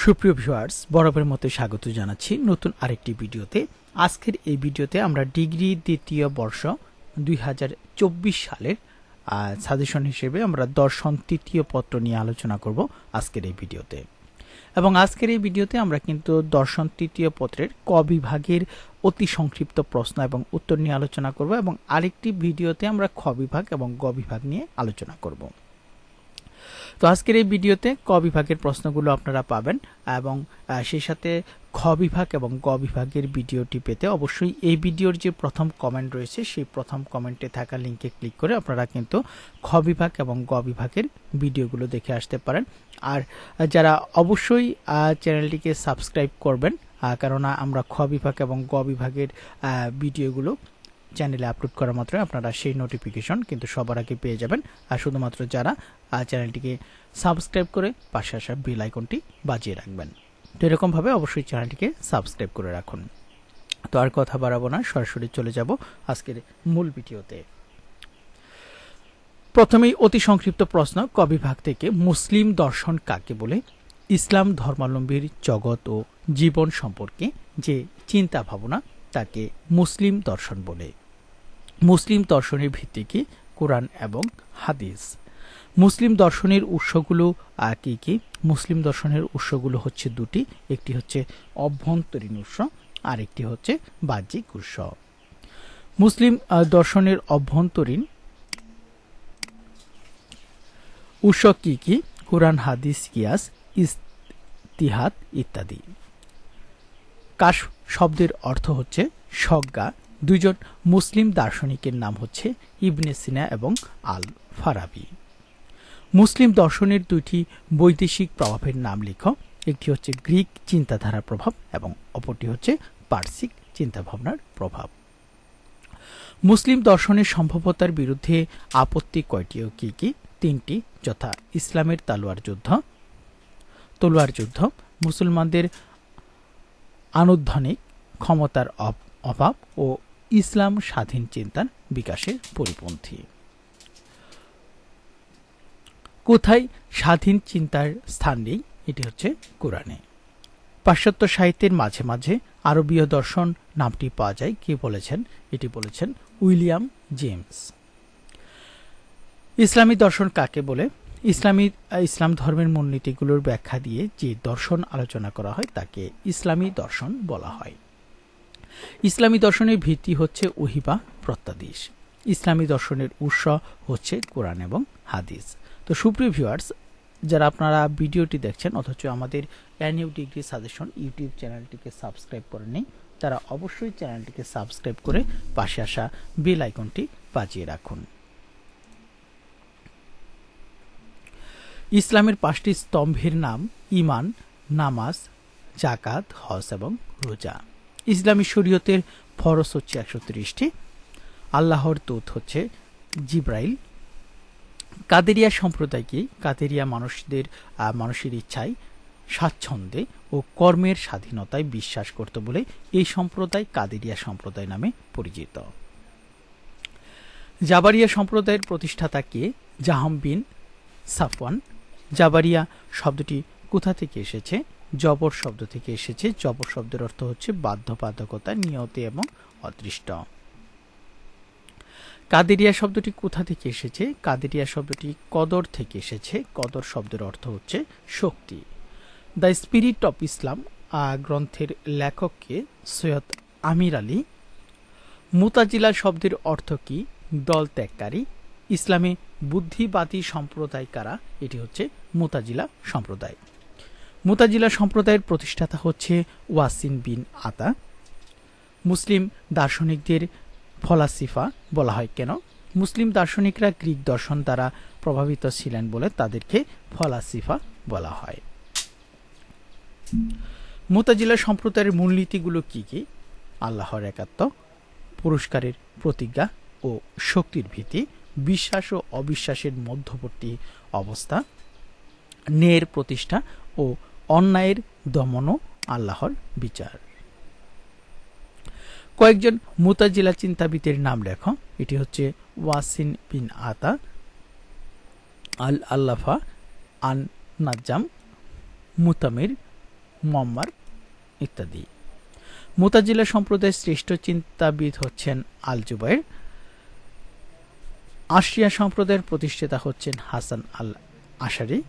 সুপ্রিয় ভিউয়ার্স, বরাবরের মতো স্বাগত জানাচ্ছি নতুন আরেকটি ভিডিওতে। আজকের এই ভিডিওতে আমরা ডিগ্রি দ্বিতীয় বর্ষ 2024 সালের সাজেশন হিসেবে আমরা দর্শন তৃতীয় পত্র নিয়ে আলোচনা করব আজকের এই ভিডিওতে। এবং আজকের এই ভিডিওতে আমরা কিন্তু দর্শন তৃতীয় পত্রের ক বিভাগের অতি সংক্ষিপ্ত প্রশ্ন এবং উত্তর নিয়ে আলোচনা করব, এবং আরেকটি ভিডিওতে আমরা খ বিভাগ এবং গ বিভাগ নিয়ে আলোচনা করব। তো আজকের এই ভিডিওতে ক বিভাগের প্রশ্নগুলো আপনারা পাবেন, এবং সেই সাথে খ বিভাগ এবং গ বিভাগের ভিডিওটি পেতে অবশ্যই এই ভিডিওর যে প্রথম কমেন্ট রয়েছে সেই প্রথম কমেন্টে থাকা লিঙ্কে ক্লিক করে আপনারা কিন্তু খ বিভাগ এবং গ বিভাগের ভিডিওগুলো দেখে আসতে পারেন। আর যারা অবশ্যই চ্যানেলটিকে সাবস্ক্রাইব করবেন, কেননা আমরা খ বিভাগ এবং গ বিভাগের ভিডিওগুলো চ্যানেলে আপলোড করা মাত্র আপনারা সেই নোটিফিকেশন কিন্তু সবার আগে পেয়ে যাবেন। আর শুধুমাত্র যারা চ্যানেলটিকে সাবস্ক্রাইব করে পাশে আসা বেল আইকনটি বাজিয়ে রাখবেন। তো এরকমভাবে অবশ্যই চ্যানেলটিকে সাবস্ক্রাইব করে রাখুন। তো আর কথা বাড়াবো না, সরাসরি চলে যাব আজকের মূল ভিডিওতে। প্রথমেই অতি সংক্ষিপ্ত প্রশ্ন ক বিভাগ থেকে, মুসলিম দর্শন কাকে বলে? ইসলাম ধর্মাবলম্বীর জগৎ ও জীবন সম্পর্কে যে চিন্তা ভাবনা তাকে মুসলিম দর্শন বলে। মুসলিম দর্শনের ভিত্তি কি? কোরআন এবং হাদিস। মুসলিম দর্শনের উৎসগুলো কি কি? মুসলিম দর্শনের উৎসগুলো হচ্ছে দুটি, একটি হচ্ছে অভ্যন্তরীণ উৎস আর একটি হচ্ছে বাহ্যিক উৎস। মুসলিম দর্শনের অভ্যন্তরীণ উৎস কি কি? কোরআন, হাদিস, কিয়াস, ইজতিহাদ ইত্যাদি। কাশ শব্দের অর্থ হচ্ছে সজ্ঞা। দুইজন মুসলিম দার্শনিকের নাম হচ্ছে ইবনে সিনা এবং আল ফারাবি। মুসলিম দর্শনের দুইটি বৈদেশিক প্রভাবের নাম লিখো। একটি হচ্ছে গ্রিক চিন্তাধারার প্রভাব এবং অপরটি হচ্ছে পার্সিক চিন্তাভাবনার প্রভাব। মুসলিম দর্শনের সম্ভবতার বিরুদ্ধে আপত্তি কয়টি ও কি কি? তিনটি, যথা ইসলামের তলোয়ার যুদ্ধ, মুসলমানদের আনুধ্যানিক ক্ষমতার অভাব ও ইসলাম স্বাধীন চিন্তার বিকাশের পরিপন্থী। কোথায় স্বাধীন চিন্তার স্থান নেই? এটি হচ্ছে কোরআনে। পাশ্চাত্য সাহিত্যের মাঝে মাঝে আরবীয় দর্শন নামটি পাওয়া যায়। কে বলেছেন? এটি বলেছেন উইলিয়াম জেমস। ইসলামী দর্শন কাকে বলে? ইসলাম ধর্মের মূলনীতিগুলোর ব্যাখ্যা দিয়ে যে দর্শন আলোচনা করা হয় তাকে ইসলামী দর্শন বলা হয়। ইসলামী দর্শনের ভিত্তি হচ্ছে ওহী বা প্রত্যাদেশ। ইসলামী দর্শনের উৎস হচ্ছে কোরআন এবং হাদিস। তো সুপ্রিয় ভিউয়ার্স, যারা আপনারা ভিডিওটি দেখছেন অথচ আমাদের এনইউ ডিগ্রি সাজেশন ইউটিউব চ্যানেলটিকে সাবস্ক্রাইব করেননি, তারা অবশ্যই চ্যানেলটিকে সাবস্ক্রাইব করে পাশে আসা বেল আইকনটি বাজিয়ে রাখুন। ইসলামের 5টি স্তম্ভের নাম: ঈমান, নামাজ, যাকাত, হজ এবং রোজা। ইসলামী শরীয়তের ফরজ হচ্ছে 130টি। আল্লাহর দূত হচ্ছে জিব্রাইল। কাদেরিয়া সম্প্রদায় কি? কাদেরিয়া মানুষের ইচ্ছায়, স্বাচ্ছন্দ্যে ও কর্মের স্বাধীনতায় বিশ্বাস করত বলে এই সম্প্রদায় কাদেরিয়া সম্প্রদায় নামে পরিচিত। জাবারিয়া সম্প্রদায়ের প্রতিষ্ঠাতা কে? জাহাম বিন সাফওয়ান। জাবারিয়া শব্দটি কোথা থেকে এসেছে? জবর শব্দ থেকে এসেছে। জবর শব্দের অর্থ হচ্ছে বাধ্যবাধকতা, নিয়তি এবং অদৃষ্ট। কাদেরিয়া শব্দটি কোথা থেকে এসেছে? কাদেরিয়া শব্দটি কদর থেকে এসেছে। কদর শব্দের অর্থ হচ্ছে শক্তি। দ্য স্পিরিট অফ ইসলাম গ্রন্থের লেখককে? সৈয়দ আমির আলী। মুতাজিলা শব্দের অর্থ কি? দল ত্যাগকারী। ইসলামে বুদ্ধিবাদী সম্প্রদায় কারা? এটি হচ্ছে মুতাজিলা সম্প্রদায়। মুতাজিলা সম্প্রদায়ের প্রতিষ্ঠাতা হচ্ছে ওয়াসিন বিন আতা। মুসলিম দার্শনিকদের ফলাসিফা বলা হয় কেন? মুসলিম দার্শনিকরা গ্রিক দর্শন দ্বারা প্রভাবিত ছিলেন বলে তাদেরকে ফলাসিফা বলা হয়। মুতাজিলা সম্প্রদায়ের মূলনীতিগুলো কি কি? আল্লাহর একাত্ম, পুরস্কারের প্রতিজ্ঞা ও শক্তির ভীতি, বিশ্বাস ও অবিশ্বাসের মধ্যবর্তী অবস্থা, ন্যায়ের প্রতিষ্ঠা ও অন্যায়ের দমন ও আল্লাহর বিচার। কয়েকজন মুতাজিলা চিন্তাবিদের নাম লেখো। এটি হচ্ছে ওয়াসিন বিন আতা, আল আল্লাফা, আন নাজ্জাম, মুতামির, মুয়াম্মার ইত্যাদি। মুতাজিলা সম্প্রদায়ের শ্রেষ্ঠ চিন্তাবিদ হচ্ছেন আল জুবাইর। আশরিয়া সম্প্রদায়ের প্রতিষ্ঠাতা হচ্ছেন হাসান আল আশারি।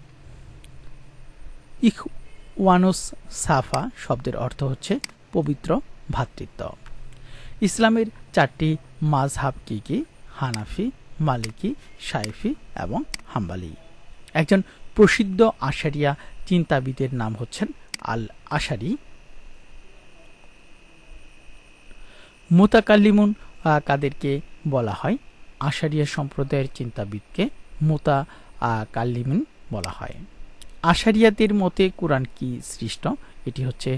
ইখওয়ানুস সাফা শব্দের অর্থ হচ্ছে পবিত্র ভ্রাতৃত্ব। ইসলামের 4টি মাযহাব কি কি? হানাফি, মালিকি, শাফিঈ এবং হাম্বলি। একজন প্রসিদ্ধ আশারিয়া চিন্তাবিদের নাম হচ্ছেন আল আশারি। মুতাকাল্লিমুন কাদেরকে বলা হয়? আশারিয়া সম্প্রদায়ের চিন্তাবিদকে মুতাকাল্লিমুন বলা হয়। আশারিয়াদের মতে কোরআন কি সৃষ্ট? এটি হচ্ছে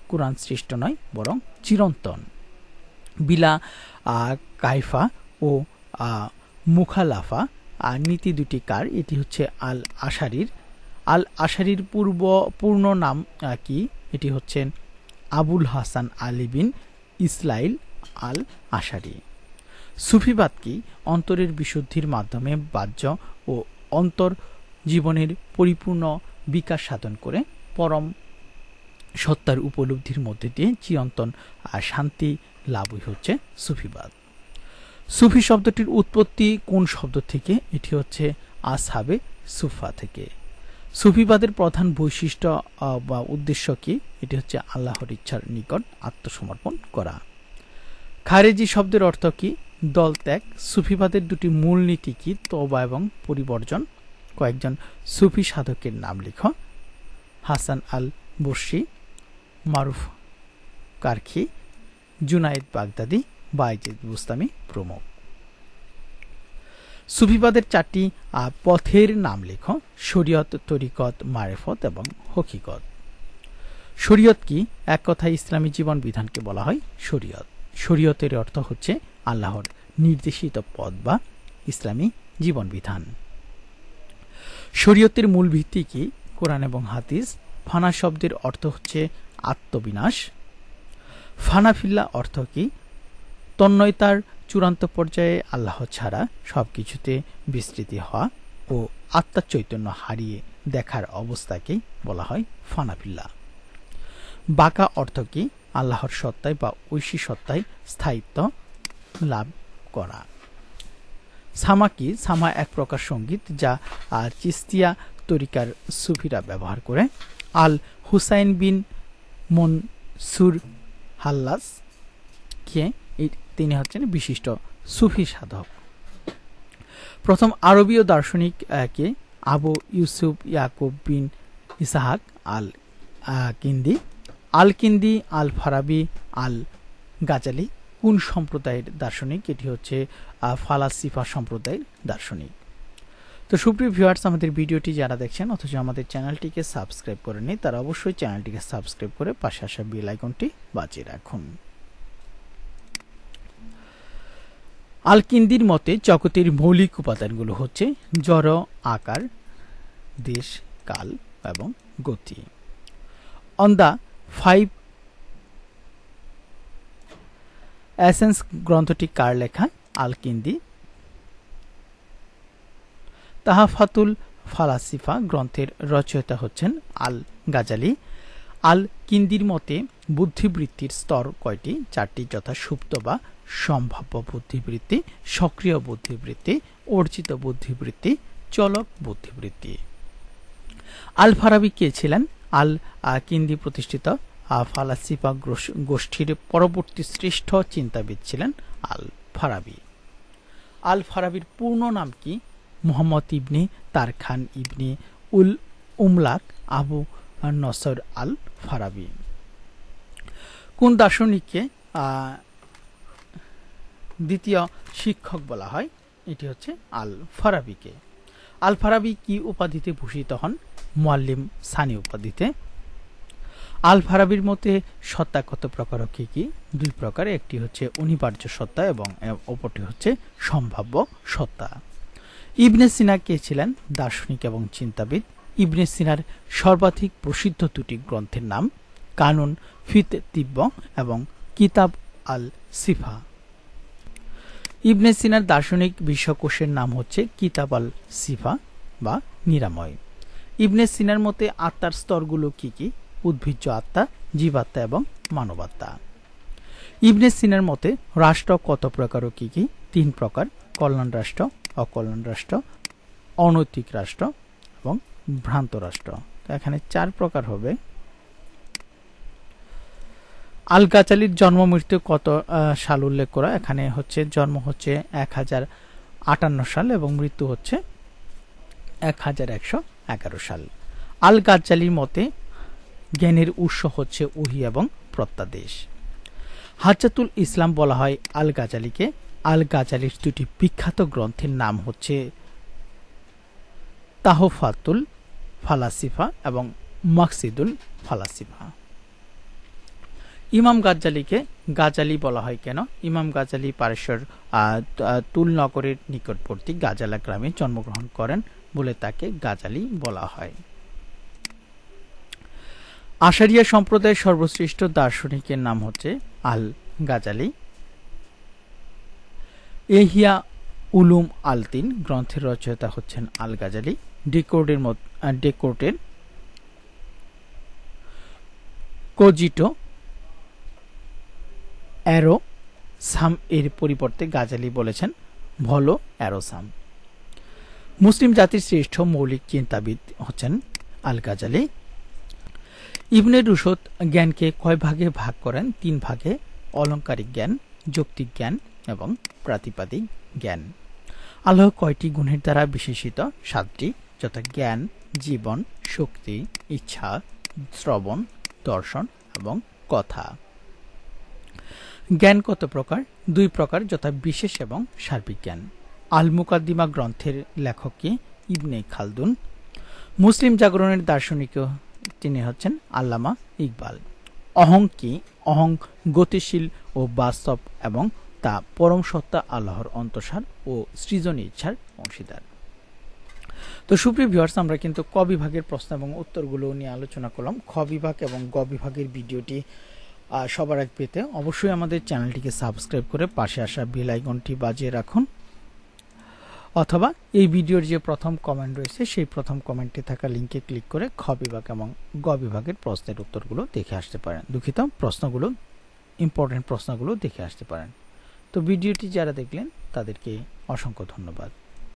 কোরআন সৃষ্ট নয়, বরং চিরন্তন। বিলা কাইফা ও মুখালাফা নীতি দুটি কার? এটি হচ্ছে আল আশারির। আল আশারির পূর্ণ নাম কি? এটি হচ্ছেন আবুল হাসান আলী বিন ইসলাইল আল আশারি। সুফিবাদ কি? অন্তরের বিশুদ্ধির মাধ্যমে বাহ্য ও অন্তর জীবনের পরিপূর্ণ বিকাশ সাধন করে পরম সত্তার উপলব্ধির মধ্যে দিয়ে চিরন্তন শান্তি লাভই হচ্ছে সুফিবাদ। সুফি শব্দটির উৎপত্তি কোন শব্দ থেকে? এটি হচ্ছে আসহাবে সুফা থেকে। সুফিবাদের প্রধান বৈশিষ্ট্য বা উদ্দেশ্য কি? এটি হচ্ছে আল্লাহর ইচ্ছার নিকট আত্মসমর্পণ করা। খারেজি শব্দের অর্থ কি? দল ত্যাগ। সুফিবাদের দুটি মূল নীতি কি? তওবা এবং পরিবর্জন। কয়েকজন সুফি সাধকের নাম লিখো। হাসান আল বসরি, মারুফ কারখি, জুনায়েদ বাগদাদি, বাইজিদ বুস্তামি প্রমুখ। সুফিবাদের 4টি পথের নাম লিখো। শরীয়ত, তরিকত, মারেফত এবং হকিকত। শরীয়ত কি? এক কথায় ইসলামী জীবন বিধানকে বলা হয় শরীয়ত। শরীয়তের অর্থ হচ্ছে আল্লাহর নির্দেশিত পথ বা ইসলামী জীবন বিধান। শরীয়তের মূল ভিত্তি কি? কোরআন এবং হাদিস। ফানা শব্দের অর্থ হচ্ছে আত্মবিনাশ। ফানাফিল্লাহ অর্থ কি? তন্ময়তার চূড়ান্ত পর্যায়ে আল্লাহ ছাড়া সবকিছুতে বিস্তৃতি হওয়া ও আত্মার চৈতন্য হারিয়ে দেখার অবস্থাকেই বলা হয় ফানাফিল্লাহ। বাকা অর্থ কি? আল্লাহর সত্তায় বা ঐশী সত্তায় স্থায়িত্ব লাভ করা। সামা কি? সামা এক প্রকার সঙ্গীত যা চিস্তিয়া তরিকার সুফিরা ব্যবহার করে। আল হুসাইন বিন মনসুর হাল্লাস কে? তিনি হচ্ছেন বিশিষ্ট সুফি সাধক। প্রথম আরবীয় দার্শনিক কে? আবু ইউসুফ ইয়াকুব বিন ইসহাক আল কিন্দি। আল কিন্দি, আল ফারাবি, আল গাজালি কোন সম্প্রদায়ের দার্শনিক? এটি হচ্ছে ফালাসিফা সম্প্রদায়ের দার্শনিক। তো সুপ্রিয় ভিউয়ার্স, আমাদের ভিডিওটি যারা দেখছেন অথচ আমাদের চ্যানেলটিকে সাবস্ক্রাইব করেননি, তারা অবশ্যই চ্যানেলটিকে সাবস্ক্রাইব করে পাশে আসা বেল আইকনটি বাজিয়ে রাখুন। আল কিন্দির মতে জগতের মৌলিক উপাদানগুলো হচ্ছে জড়, আকার, দেশ, কাল এবং গতি। অন দ্য 5 এসেন্স গ্রন্থটি কার লেখা? আল কিন্দি। তাহাফাতুল ফালাসিফা গ্রন্থের রচয়িতা হচ্ছেন আল গাজালি। আল কিন্দির মতে বুদ্ধিবৃত্তির স্তর কয়টি? 4টি, যথা সুপ্ত বা সম্ভাব্য বুদ্ধিবৃত্তি, সক্রিয় বুদ্ধিবৃত্তি, অর্জিত বুদ্ধিবৃত্তি, চলক বুদ্ধিবৃত্তি। আল ফারাবি কে ছিলেন? আল কিন্দি প্রতিষ্ঠিত ফালাসিফা গোষ্ঠীর পরবর্তী শ্রেষ্ঠ চিন্তাবিদ ছিলেন আল ফারাবি। আল ফারাবির পূর্ণ নাম কি? মুহাম্মদ ইবনে তারখান ইবনে উল উমলাক আবু নসর আল ফারাবি। কোন দার্শনিককে দ্বিতীয় শিক্ষক বলা হয়? এটি হচ্ছে আল ফারাবিকে। আল ফারাবি কি উপাধিতে ভূষিত হন? মুআল্লিম সানি উপাধিতে। আল ফারাবির মতে সত্তা কত প্রকার ও কি কি? 2 প্রকার। একটি হচ্ছে অনিবার্য সত্তা এবং অপরটি হচ্ছে সম্ভাব্য সত্তা। ইবনে সিনা কে ছিলেন? দার্শনিক এবং চিন্তাবিদ। ইবনে সিনার সর্বাধিক প্রসিদ্ধ 2টি গ্রন্থের নাম কানুন ফিত তিব্ব এবং কিতাব আল সিফা। ইবনে সিনার দার্শনিক বিশ্বকোষের নাম হচ্ছে কিতাব আল সিফা বা নিরাময়। ইবনে সিনার মতে আত্মার স্তরগুলো কি কি? উদ্ভিজ্জ আত্মা, জীবাত্মা এবং মানবাত্মা। ইবনে সিনার মতে রাষ্ট্র কত প্রকার ও কি কি? 3 প্রকার: কল্যাণ রাষ্ট্র, অকল্যাণ রাষ্ট্র, অনৈতিক রাষ্ট্র এবং ভ্রান্ত রাষ্ট্র। তো এখানে 4 প্রকার হবে। আল গাজালির জন্ম মৃত্যু কত সাল উল্লেখ করা? এখানে হচ্ছে জন্ম হচ্ছে 1058 সাল এবং মৃত্যু হচ্ছে 1111 সাল। আল গাজালির মতে জ্ঞানের উৎস হচ্ছে ওহী এবং প্রত্যাদেশ। হাজ্জাতুল ইসলাম বলা হয় আল গাজালিকে। আল গাজালির 2টি বিখ্যাত গ্রন্থের নাম হচ্ছে তাহফাতুল ফালাসিফা এবং মাকসিদুল ফালাসিফা। ইমাম গাজ্জালিকে গাজালি বলা হয় কেন? ইমাম গাজালি পারস্যের তুল নগরের নিকটবর্তী গাজালা গ্রামে জন্মগ্রহণ করেন বলে তাকে গাজালি বলা হয়। আশারিয়া সম্প্রদায়ের সর্বশ্রেষ্ঠ দার্শনিকের নাম হচ্ছে আল গাজালি। এহিয়া উলুম আল-তিন গ্রন্থের রচয়িতা হচ্ছেন আল গাজালি। ডেকোর্টের কোজিটো অ্যারো সাম এর পরিবর্তে গাজালি বলেছেন ভলো অ্যারোসাম। মুসলিম জাতির শ্রেষ্ঠ মৌলিক চিন্তাবিদ হচ্ছেন আল গাজালি। ইবনে রুশদ জ্ঞানকে কয় ভাগে ভাগ করেন? 3 ভাগে: অলংকারিক জ্ঞান, যৌক্তিক জ্ঞান এবং প্রাতিপাদিক জ্ঞান। আল্লাহ কয়টি গুণের দ্বারা বিশেষিত? 7টি, যথা জ্ঞান, জীবন, শক্তি, ইচ্ছা, শ্রবণ, দর্শন এবং কথা। জ্ঞান কত প্রকার? 2 প্রকার, যথা বিশেষ এবং সার্বিক জ্ঞান। আল মুকাদ্দিমা গ্রন্থের লেখক কি? ইবনে খালদুন। মুসলিম জাগরণের দার্শনিক তিনি হচ্ছেন আল্লামা ইকবাল। অহং কি? অহং গতিশীল ও বাস্তব এবং তা পরম সত্তা আল্লাহর অন্তঃসার ও সৃজনী ইচ্ছার অংশীদার। তো সুপ্রিয় ভিউয়ার্স, আমরা কিন্তু ক বিভাগের প্রশ্ন এবং উত্তরগুলো নিয়ে আলোচনা করলাম। খ বিভাগ এবং গ বিভাগের ভিডিওটি সবার আগে পেতে অবশ্যই আমাদের চ্যানেলটিকে সাবস্ক্রাইব করে পাশে আসা বেল আইকনটি বাজিয়ে রাখুন, অথবা এই ভিডিওর যে প্রথম কমেন্ট রয়েছে সেই প্রথম কমেন্টে থাকা লিঙ্কে ক্লিক করে খ বিভাগ এবং গ বিভাগের প্রশ্নের উত্তরগুলো দেখে আসতে পারেন। দুঃখিত, প্রশ্নগুলো ইম্পর্টেন্ট প্রশ্নগুলো দেখে আসতে পারেন। তো ভিডিওটি যারা দেখলেন তাদেরকে অসংখ্য ধন্যবাদ।